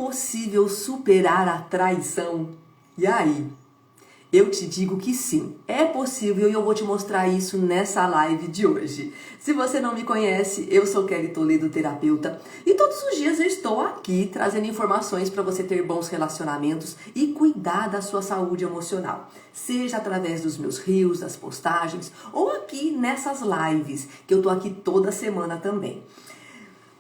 possível superar a traição? E aí? Eu te digo que sim, é possível e eu vou te mostrar isso nessa live de hoje. Se você não me conhece, eu sou Kelly Toledo, terapeuta, e todos os dias eu estou aqui trazendo informações para você ter bons relacionamentos e cuidar da sua saúde emocional. Seja através dos meus reels, das postagens, ou aqui nessas lives, que eu tô aqui toda semana também.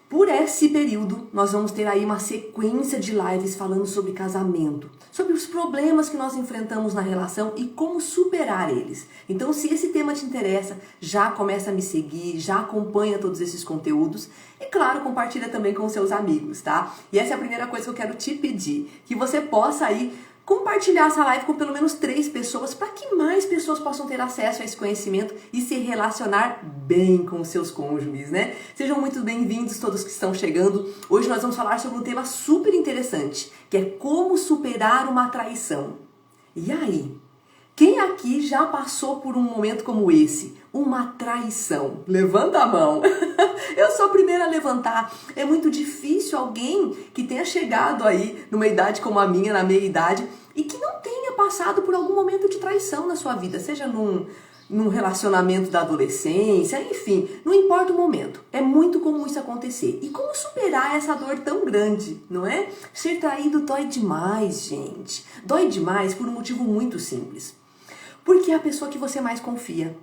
Por esse período, nós vamos ter aí uma sequência de lives falando sobre casamento, sobre os problemas que nós enfrentamos na relação e como superar eles. Então, se esse tema te interessa, já começa a me seguir, já acompanha todos esses conteúdos e, claro, compartilha também com seus amigos, tá? E essa é a primeira coisa que eu quero te pedir, que você possa aí compartilhar essa live com pelo menos 3 pessoas para que mais pessoas possam ter acesso a esse conhecimento e se relacionar bem com os seus cônjuges, né? Sejam muito bem-vindos todos que estão chegando. Hoje nós vamos falar sobre um tema super interessante, que é como superar uma traição. E aí? Quem aqui já passou por um momento como esse? Uma traição? Levanta a mão. Eu sou a primeira a levantar. É muito difícil alguém que tenha chegado aí numa idade como a minha, na meia idade, e que não tenha passado por algum momento de traição na sua vida, seja num relacionamento da adolescência, enfim, não importa o momento. É muito comum isso acontecer. E como superar essa dor tão grande, não é? Ser traído dói demais, gente. Dói demais por um motivo muito simples. Porque é a pessoa que você mais confia.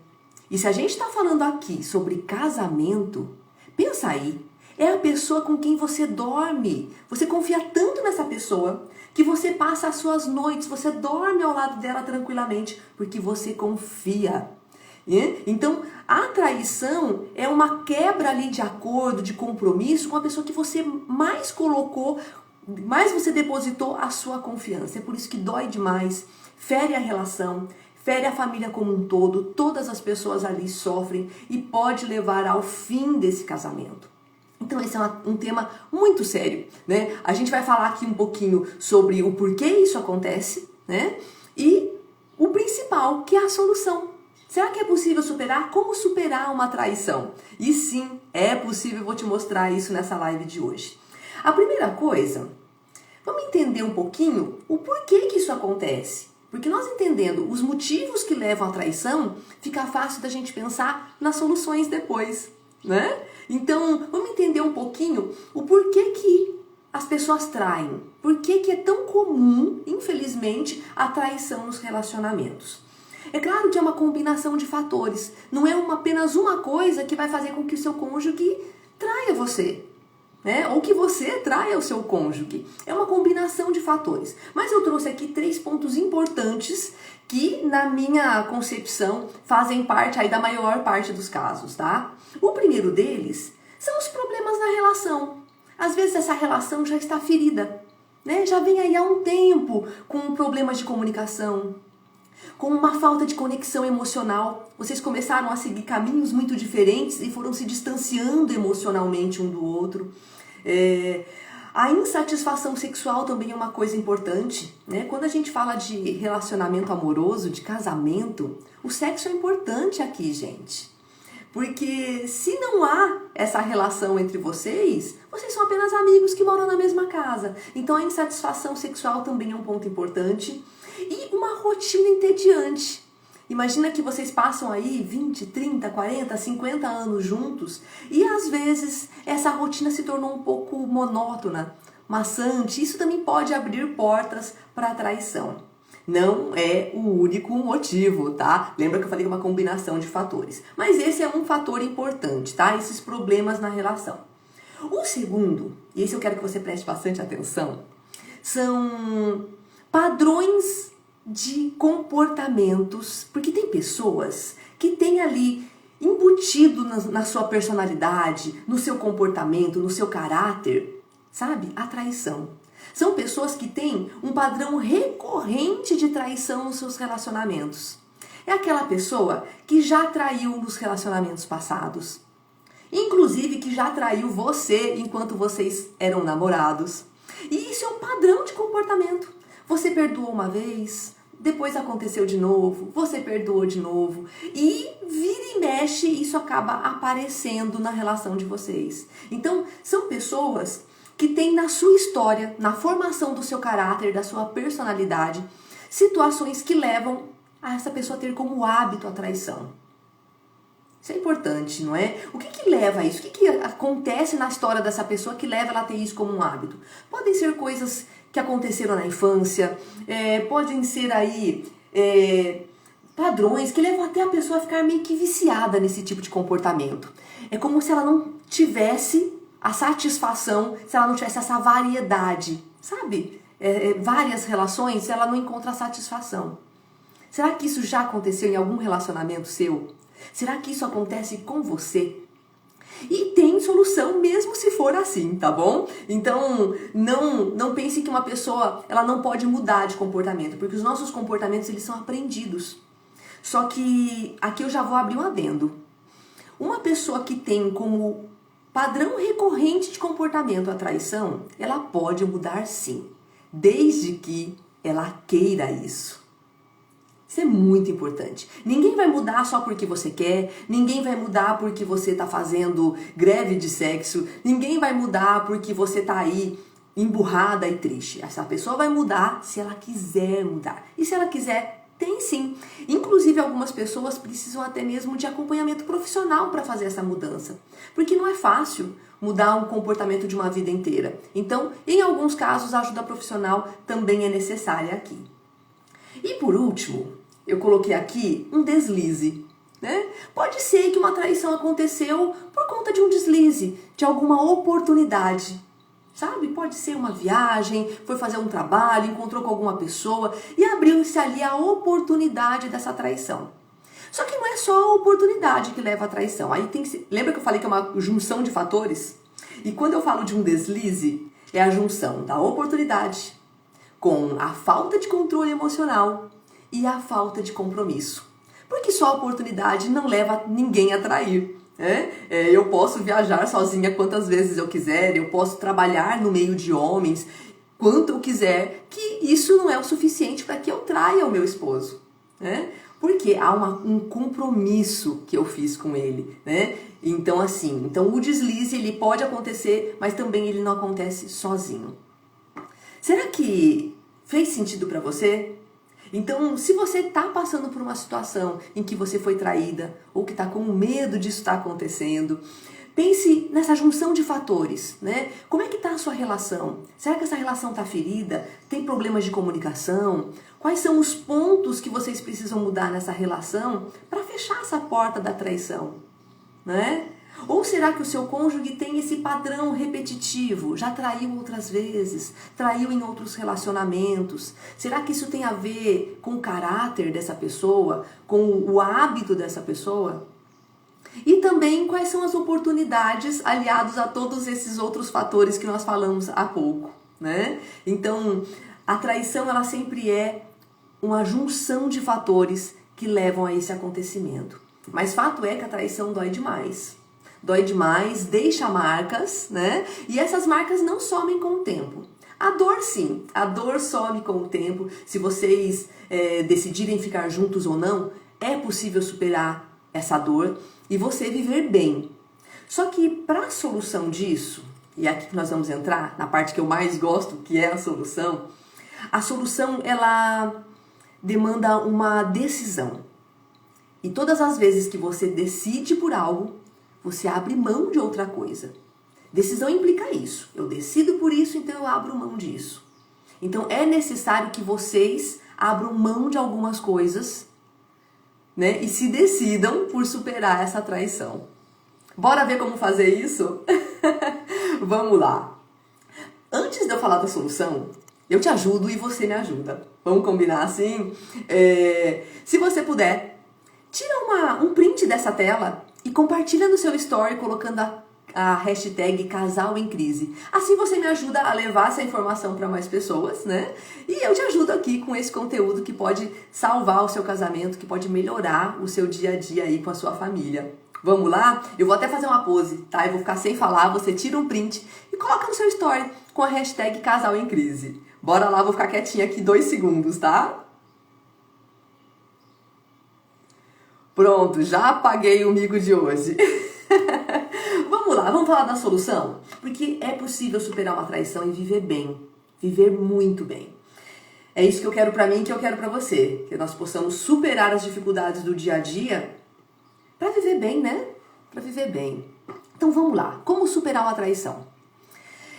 E se a gente está falando aqui sobre casamento, pensa aí, é a pessoa com quem você dorme. Você confia tanto nessa pessoa que você passa as suas noites, você dorme ao lado dela tranquilamente, porque você confia. Então, a traição é uma quebra ali de acordo, de compromisso com a pessoa que você mais colocou, mais você depositou a sua confiança. É por isso que dói demais, fere a relação, fere a família como um todo, todas as pessoas ali sofrem e pode levar ao fim desse casamento. Então esse é um tema muito sério, né? A gente vai falar aqui um pouquinho sobre o porquê isso acontece, né? E o principal, que é a solução. Será que é possível superar? Como superar uma traição? E sim, é possível, eu vou te mostrar isso nessa live de hoje. A primeira coisa, vamos entender um pouquinho o porquê que isso acontece. Porque nós entendendo os motivos que levam à traição, fica fácil da gente pensar nas soluções depois, né? Então, vamos entender um pouquinho o porquê que as pessoas traem. Por que é tão comum, infelizmente, a traição nos relacionamentos? É claro que é uma combinação de fatores. Não é apenas uma coisa que vai fazer com que o seu cônjuge traia você, né? Ou que você traia o seu cônjuge. É uma combinação de fatores. Mas eu trouxe aqui 3 pontos importantes que, na minha concepção, fazem parte aí da maior parte dos casos, tá? O primeiro deles são os problemas na relação. Às vezes essa relação já está ferida, né? Já vem aí há um tempo com problemas de comunicação, com uma falta de conexão emocional. Vocês começaram a seguir caminhos muito diferentes e foram se distanciando emocionalmente um do outro. A insatisfação sexual também é uma coisa importante, né? Quando a gente fala de relacionamento amoroso, de casamento, o sexo é importante aqui, gente. Porque se não há essa relação entre vocês são apenas amigos que moram na mesma casa. Então a insatisfação sexual também é um ponto importante. E uma rotina entediante. Imagina que vocês passam aí 20, 30, 40, 50 anos juntos e às vezes essa rotina se tornou um pouco monótona, maçante. Isso também pode abrir portas para a traição. Não é o único motivo, tá? Lembra que eu falei que é uma combinação de fatores. Mas esse é um fator importante, tá? Esses problemas na relação. O segundo, e esse eu quero que você preste bastante atenção, são padrões de comportamentos, porque tem pessoas que têm ali embutido na sua personalidade, no seu comportamento, no seu caráter, sabe? A traição. São pessoas que têm um padrão recorrente de traição nos seus relacionamentos. É aquela pessoa que já traiu nos relacionamentos passados, inclusive que já traiu você enquanto vocês eram namorados. E isso é um padrão de comportamento. Você perdoou uma vez, depois aconteceu de novo, você perdoou de novo. E vira e mexe, isso acaba aparecendo na relação de vocês. Então, são pessoas que tem na sua história, na formação do seu caráter, da sua personalidade, situações que levam a essa pessoa a ter como hábito a traição. Isso é importante, não é? O que leva a isso? O que acontece na história dessa pessoa que leva ela a ter isso como um hábito? Podem ser coisas que aconteceram na infância, podem ser aí padrões que levam até a pessoa a ficar meio que viciada nesse tipo de comportamento. É como se ela não tivesse a satisfação, se ela não tivesse essa variedade, sabe? Várias relações, ela não encontra satisfação. Será que isso já aconteceu em algum relacionamento seu? Será que isso acontece com você? E tem solução mesmo se for assim, tá bom? Então, não pense que uma pessoa ela não pode mudar de comportamento, porque os nossos comportamentos eles são aprendidos. Só que aqui eu já vou abrir um adendo. Uma pessoa que tem como padrão recorrente de comportamento a traição, ela pode mudar sim, desde que ela queira isso. Isso é muito importante. Ninguém vai mudar só porque você quer, ninguém vai mudar porque você está fazendo greve de sexo, ninguém vai mudar porque você está aí emburrada e triste. Essa pessoa vai mudar se ela quiser mudar. E se ela quiser, tem sim. Inclusive, algumas pessoas precisam até mesmo de acompanhamento profissional para fazer essa mudança. Porque não é fácil mudar um comportamento de uma vida inteira. Então, em alguns casos, a ajuda profissional também é necessária aqui. E por último, eu coloquei aqui um deslize, né? Pode ser que uma traição aconteceu por conta de um deslize, de alguma oportunidade, sabe? Pode ser uma viagem, foi fazer um trabalho, encontrou com alguma pessoa e abriu-se ali a oportunidade dessa traição. Só que não é só a oportunidade que leva à traição. Aí tem que ser... Lembra que eu falei que é uma junção de fatores? E quando eu falo de um deslize, é a junção da oportunidade com a falta de controle emocional e a falta de compromisso. Porque só a oportunidade não leva ninguém a trair. Eu posso viajar sozinha quantas vezes eu quiser, eu posso trabalhar no meio de homens quanto eu quiser, que isso não é o suficiente para que eu traia o meu esposo. Porque há um compromisso que eu fiz com ele. Então, assim, o deslize ele pode acontecer, mas também ele não acontece sozinho. Será que fez sentido para você? Então, se você está passando por uma situação em que você foi traída ou que está com medo disso estar acontecendo, pense nessa junção de fatores, né? Como é que está a sua relação? Será que essa relação está ferida? Tem problemas de comunicação? Quais são os pontos que vocês precisam mudar nessa relação para fechar essa porta da traição, né? Ou será que o seu cônjuge tem esse padrão repetitivo? Já traiu outras vezes? Traiu em outros relacionamentos? Será que isso tem a ver com o caráter dessa pessoa? Com o hábito dessa pessoa? E também quais são as oportunidades aliados a todos esses outros fatores que nós falamos há pouco, né? Então, a traição ela sempre é uma junção de fatores que levam a esse acontecimento. Mas fato é que a traição dói demais. Dói demais, deixa marcas, né? E essas marcas não somem com o tempo. A dor sim, a dor some com o tempo. Se vocês decidirem ficar juntos ou não, é possível superar essa dor e você viver bem. Só que para a solução disso, e é aqui que nós vamos entrar, na parte que eu mais gosto, que é a solução ela demanda uma decisão. E todas as vezes que você decide por algo, você abre mão de outra coisa. Decisão implica isso. Eu decido por isso, então eu abro mão disso. Então é necessário que vocês abram mão de algumas coisas, né? E se decidam por superar essa traição. Bora ver como fazer isso? Vamos lá. Antes de eu falar da solução, eu te ajudo e você me ajuda. Vamos combinar assim? Se você puder, tira um print dessa tela e compartilha no seu story colocando a hashtag casal em crise. Assim você me ajuda a levar essa informação para mais pessoas, né? E eu te ajudo aqui com esse conteúdo que pode salvar o seu casamento, que pode melhorar o seu dia a dia aí com a sua família. Vamos lá? Eu vou até fazer uma pose, tá? Eu vou ficar sem falar, você tira um print e coloca no seu story com a hashtag casal em crise. Bora lá, vou ficar quietinha aqui 2 segundos, tá? Pronto, já apaguei o mico de hoje. Vamos lá, lá, vamos falar da solução? Porque é possível superar uma traição e viver bem, viver muito bem. É isso que eu quero pra mim e que eu quero pra você, que nós possamos superar as dificuldades do dia a dia pra viver bem, né? Pra viver bem. Então vamos lá, como superar uma traição?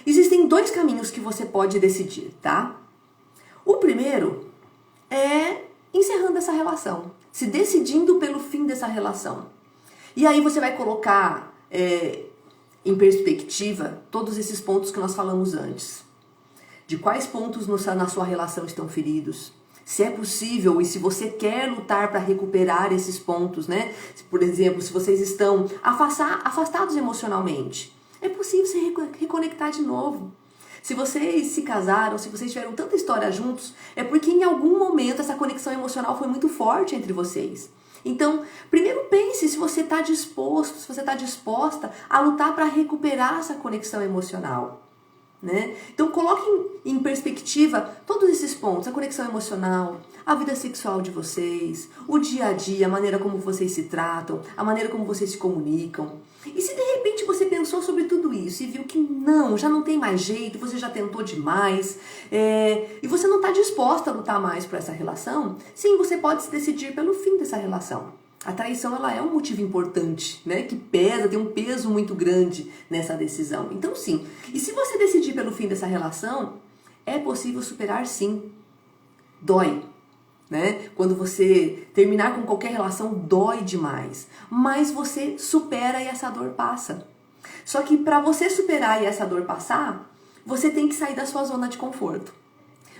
Existem 2 caminhos que você pode decidir, tá? O primeiro é encerrando essa relação, se decidindo pelo fim dessa relação. E aí você vai colocar em perspectiva todos esses pontos que nós falamos antes. De quais pontos na sua relação estão feridos? Se é possível e se você quer lutar para recuperar esses pontos, né? Por exemplo, se vocês estão afastados emocionalmente, é possível se reconectar de novo. Se vocês se casaram, se vocês tiveram tanta história juntos, é porque em algum momento essa conexão emocional foi muito forte entre vocês. Então, primeiro pense se você está disposto, se você está disposta a lutar para recuperar essa conexão emocional. Né? Então coloque em perspectiva todos esses pontos, a conexão emocional, a vida sexual de vocês, o dia a dia, a maneira como vocês se tratam, a maneira como vocês se comunicam. E se de repente você pensou sobre tudo isso e viu que não, já não tem mais jeito, você já tentou demais, e você não está disposta a lutar mais por essa relação, sim, você pode se decidir pelo fim dessa relação. A traição, ela é um motivo importante, né? Que pesa, tem um peso muito grande nessa decisão. Então, sim. E se você decidir pelo fim dessa relação, é possível superar, sim. Dói, né? Quando você terminar com qualquer relação, dói demais. Mas você supera e essa dor passa. Só que para você superar e essa dor passar, você tem que sair da sua zona de conforto.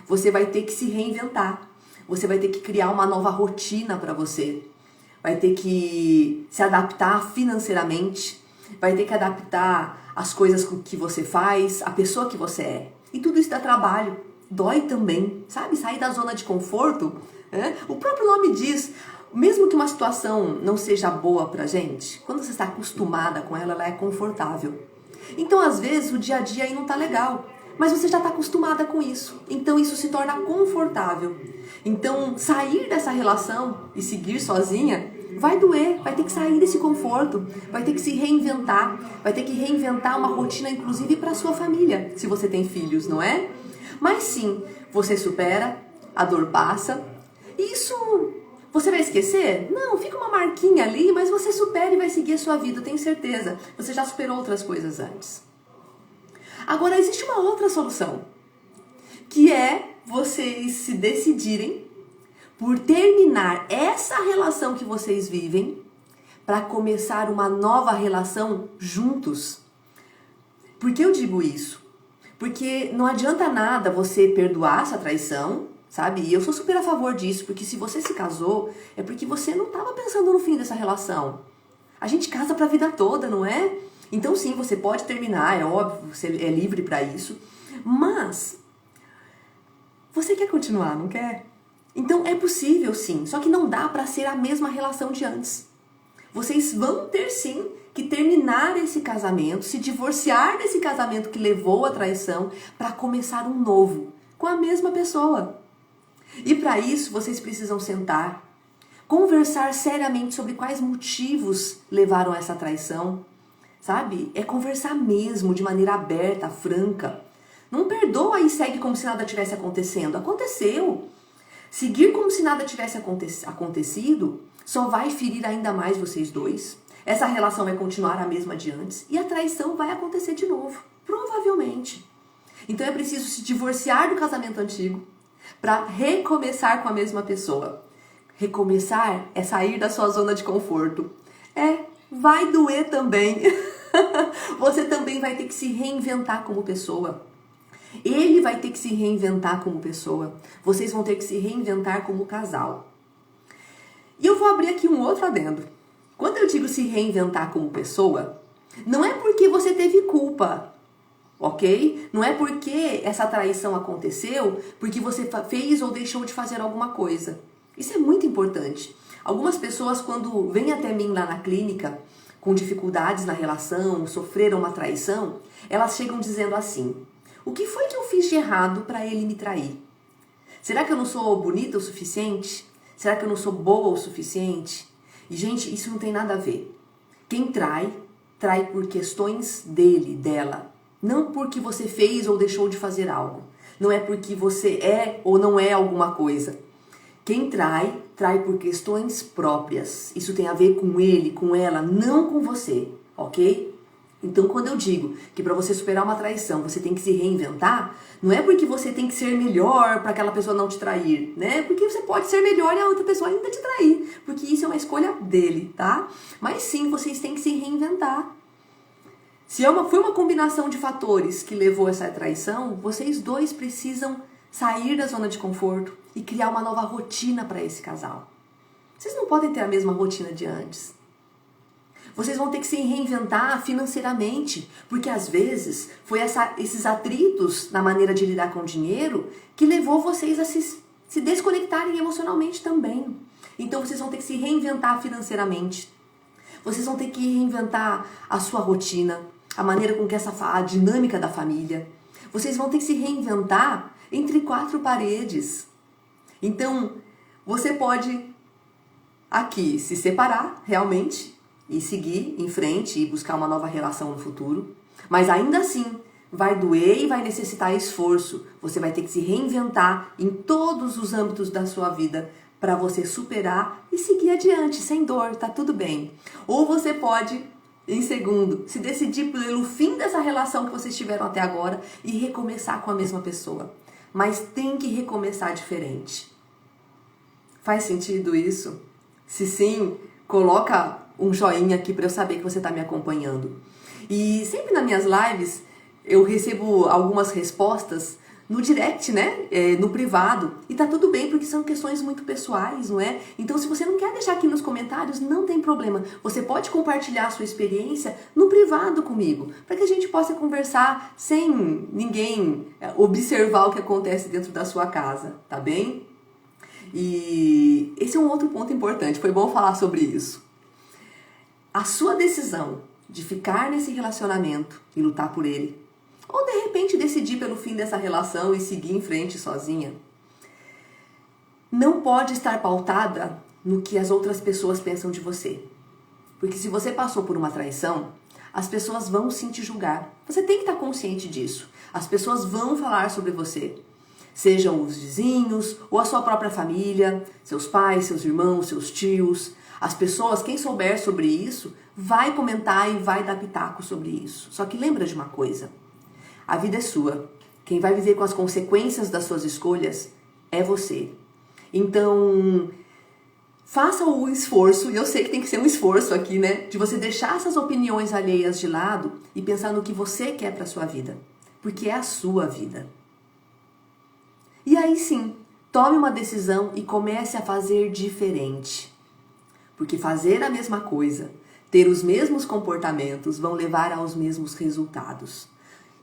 Você vai ter que se reinventar. Você vai ter que criar uma nova rotina para você. Vai ter que se adaptar financeiramente, vai ter que adaptar as coisas que você faz, a pessoa que você é. E tudo isso dá trabalho, dói também, sabe? Sair da zona de conforto, né? O próprio nome diz, mesmo que uma situação não seja boa pra gente, quando você está acostumada com ela, ela é confortável. Então, às vezes, o dia a dia aí não tá legal, mas você já está acostumada com isso, então isso se torna confortável. Então, sair dessa relação e seguir sozinha vai doer, vai ter que sair desse conforto, vai ter que se reinventar, vai ter que reinventar uma rotina, inclusive para sua família, se você tem filhos, não é? Mas sim, você supera, a dor passa, e isso você vai esquecer? Não, fica uma marquinha ali, mas você supera e vai seguir a sua vida, eu tenho certeza. Você já superou outras coisas antes. Agora, existe uma outra solução, que é vocês se decidirem por terminar essa relação que vocês vivem para começar uma nova relação juntos. Por que eu digo isso? Porque não adianta nada você perdoar essa traição, sabe? E eu sou super a favor disso, porque se você se casou, é porque você não estava pensando no fim dessa relação. A gente casa para a vida toda, não é? Então sim, você pode terminar, é óbvio, você é livre para isso, mas você quer continuar, não quer? Então é possível sim, só que não dá para ser a mesma relação de antes. Vocês vão ter sim que terminar esse casamento, se divorciar desse casamento que levou à traição para começar um novo, com a mesma pessoa. E para isso vocês precisam sentar, conversar seriamente sobre quais motivos levaram a essa traição. Sabe? É conversar mesmo, de maneira aberta, franca. Não perdoa e segue como se nada tivesse acontecendo. Aconteceu. Seguir como se nada tivesse acontecido só vai ferir ainda mais vocês dois. Essa relação vai continuar a mesma de antes e a traição vai acontecer de novo. Provavelmente. Então é preciso se divorciar do casamento antigo para recomeçar com a mesma pessoa. Recomeçar é sair da sua zona de conforto. Vai doer também. Você também vai ter que se reinventar como pessoa. Ele vai ter que se reinventar como pessoa. Vocês vão ter que se reinventar como casal. E eu vou abrir aqui um outro adendo. Quando eu digo se reinventar como pessoa, não é porque você teve culpa, ok? Não é porque essa traição aconteceu, porque você fez ou deixou de fazer alguma coisa. Isso é muito importante. Algumas pessoas, quando vêm até mim lá na clínica, com dificuldades na relação, sofreram uma traição, elas chegam dizendo assim: o que foi que eu fiz de errado para ele me trair? Será que eu não sou bonita o suficiente? Será que eu não sou boa o suficiente? E, gente, isso não tem nada a ver. Quem trai trai por questões dele, dela. Não porque você fez ou deixou de fazer algo. Não é porque você é ou não é alguma coisa. Quem trai, trai por questões próprias. Isso tem a ver com ele, com ela, não com você, ok? Então, quando eu digo que para você superar uma traição, você tem que se reinventar, não é porque você tem que ser melhor para aquela pessoa não te trair, né? Porque você pode ser melhor e a outra pessoa ainda te trair, porque isso é uma escolha dele, tá? Mas sim, vocês têm que se reinventar. Se foi uma combinação de fatores que levou essa traição, vocês dois precisam sair da zona de conforto e criar uma nova rotina para esse casal. Vocês não podem ter a mesma rotina de antes. Vocês vão ter que se reinventar financeiramente, porque às vezes foi esses atritos na maneira de lidar com o dinheiro que levou vocês a se desconectarem emocionalmente também. Então vocês vão ter que se reinventar financeiramente. Vocês vão ter que reinventar a sua rotina, a maneira com que a dinâmica da família. Vocês vão ter que se reinventar entre quatro paredes. Então, você pode aqui se separar realmente e seguir em frente e buscar uma nova relação no futuro. Mas ainda assim, vai doer e vai necessitar esforço. Você vai ter que se reinventar em todos os âmbitos da sua vida para você superar e seguir adiante, sem dor, tá tudo bem. Ou você pode, em segundo, se decidir pelo fim dessa relação que vocês tiveram até agora e recomeçar com a mesma pessoa. Mas tem que recomeçar diferente. Faz sentido isso? Se sim, coloca um joinha aqui para eu saber que você está me acompanhando. E sempre nas minhas lives eu recebo algumas respostas no direct, né? No privado. E tá tudo bem, porque são questões muito pessoais, não é? Então, se você não quer deixar aqui nos comentários, não tem problema. Você pode compartilhar a sua experiência no privado comigo, para que a gente possa conversar sem ninguém observar o que acontece dentro da sua casa, tá bem? E esse é um outro ponto importante, foi bom falar sobre isso. A sua decisão de ficar nesse relacionamento e lutar por ele, ou de repente decidir pelo fim dessa relação e seguir em frente sozinha, não pode estar pautada no que as outras pessoas pensam de você. Porque se você passou por uma traição, as pessoas vão sim te julgar. Você tem que estar consciente disso. As pessoas vão falar sobre você. Sejam os vizinhos ou a sua própria família, seus pais, seus irmãos, seus tios. As pessoas, quem souber sobre isso, vai comentar e vai dar pitaco sobre isso. Só que lembra de uma coisa. A vida é sua. Quem vai viver com as consequências das suas escolhas é você. Então, faça o esforço, e eu sei que tem que ser um esforço aqui, né? De você deixar essas opiniões alheias de lado e pensar no que você quer para a sua vida. Porque é a sua vida. E aí sim, tome uma decisão e comece a fazer diferente. Porque fazer a mesma coisa, ter os mesmos comportamentos, vão levar aos mesmos resultados.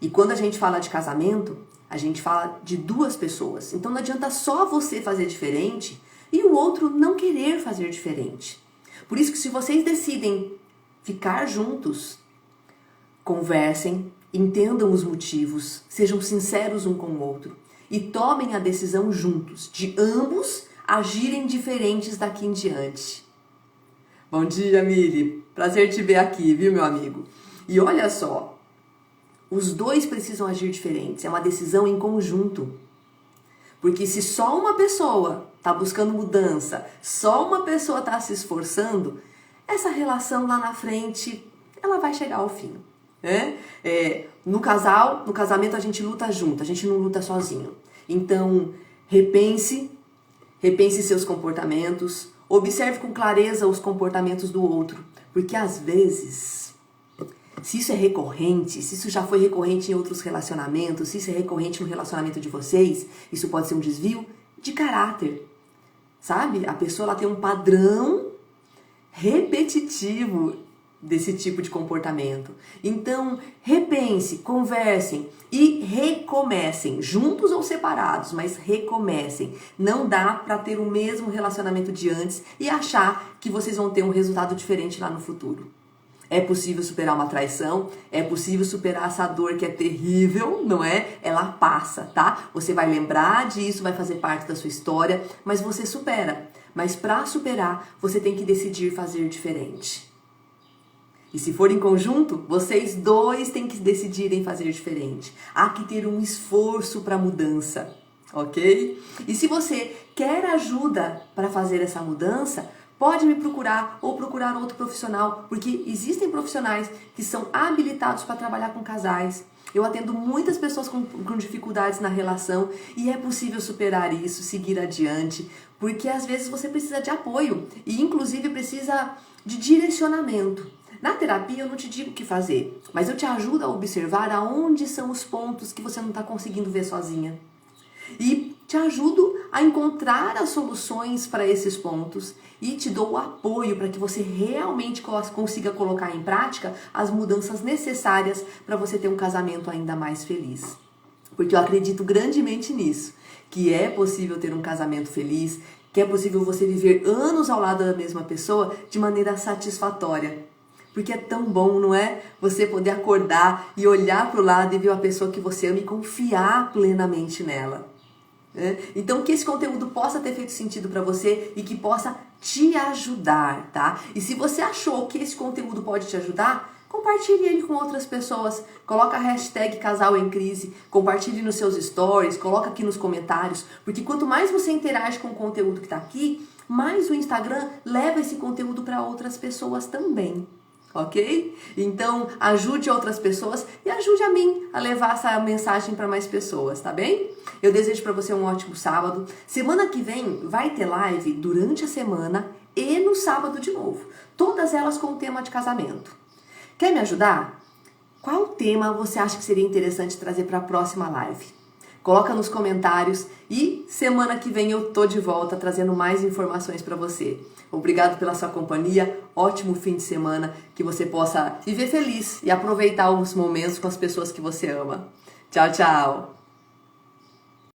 E quando a gente fala de casamento, a gente fala de duas pessoas. Então não adianta só você fazer diferente e o outro não querer fazer diferente. Por isso que se vocês decidem ficar juntos, conversem, entendam os motivos, sejam sinceros um com o outro e tomem a decisão juntos, de ambos agirem diferentes daqui em diante. Bom dia, Miri. Prazer te ver aqui, viu, meu amigo? E olha só, os dois precisam agir diferentes, é uma decisão em conjunto. Porque se só uma pessoa está buscando mudança, só uma pessoa está se esforçando, essa relação lá na frente, ela vai chegar ao fim. Né? No casamento a gente luta junto, a gente não luta sozinho. Então, repense seus comportamentos, observe com clareza os comportamentos do outro, porque às vezes, se isso é recorrente, se isso já foi recorrente em outros relacionamentos, se isso é recorrente no relacionamento de vocês, isso pode ser um desvio de caráter, sabe? A pessoa ela tem um padrão repetitivo desse tipo de comportamento. Então, repense, conversem e recomecem, juntos ou separados, mas recomecem. Não dá para ter o mesmo relacionamento de antes e achar que vocês vão ter um resultado diferente lá no futuro. É possível superar uma traição, é possível superar essa dor que é terrível, não é? Ela passa, tá? Você vai lembrar disso, vai fazer parte da sua história, mas você supera. Mas para superar, você tem que decidir fazer diferente. E se for em conjunto, vocês dois têm que decidir em fazer diferente. Há que ter um esforço para a mudança, ok? E se você quer ajuda para fazer essa mudança, pode me procurar ou procurar outro profissional, porque existem profissionais que são habilitados para trabalhar com casais. Eu atendo muitas pessoas com dificuldades na relação e é possível superar isso, seguir adiante, porque às vezes você precisa de apoio e inclusive precisa de direcionamento. Na terapia eu não te digo o que fazer, mas eu te ajudo a observar aonde são os pontos que você não está conseguindo ver sozinha. E te ajudo a encontrar as soluções para esses pontos e te dou o apoio para que você realmente consiga colocar em prática as mudanças necessárias para você ter um casamento ainda mais feliz. Porque eu acredito grandemente nisso, que é possível ter um casamento feliz, que é possível você viver anos ao lado da mesma pessoa de maneira satisfatória. Porque é tão bom, não é? Você poder acordar e olhar para o lado e ver a pessoa que você ama e confiar plenamente nela. Então que esse conteúdo possa ter feito sentido para você e que possa te ajudar, tá? E se você achou que esse conteúdo pode te ajudar, compartilhe ele com outras pessoas. Coloca a hashtag Casal em Crise, compartilhe nos seus stories, coloca aqui nos comentários, porque quanto mais você interage com o conteúdo que está aqui, mais o Instagram leva esse conteúdo para outras pessoas também. Ok? Então, ajude outras pessoas e ajude a mim a levar essa mensagem para mais pessoas, tá bem? Eu desejo para você um ótimo sábado. Semana que vem vai ter live durante a semana e no sábado de novo. Todas elas com o tema de casamento. Quer me ajudar? Qual tema você acha que seria interessante trazer para a próxima live? Coloca nos comentários e semana que vem eu tô de volta trazendo mais informações para você. Obrigado pela sua companhia, ótimo fim de semana, que você possa viver feliz e aproveitar os momentos com as pessoas que você ama. Tchau, tchau!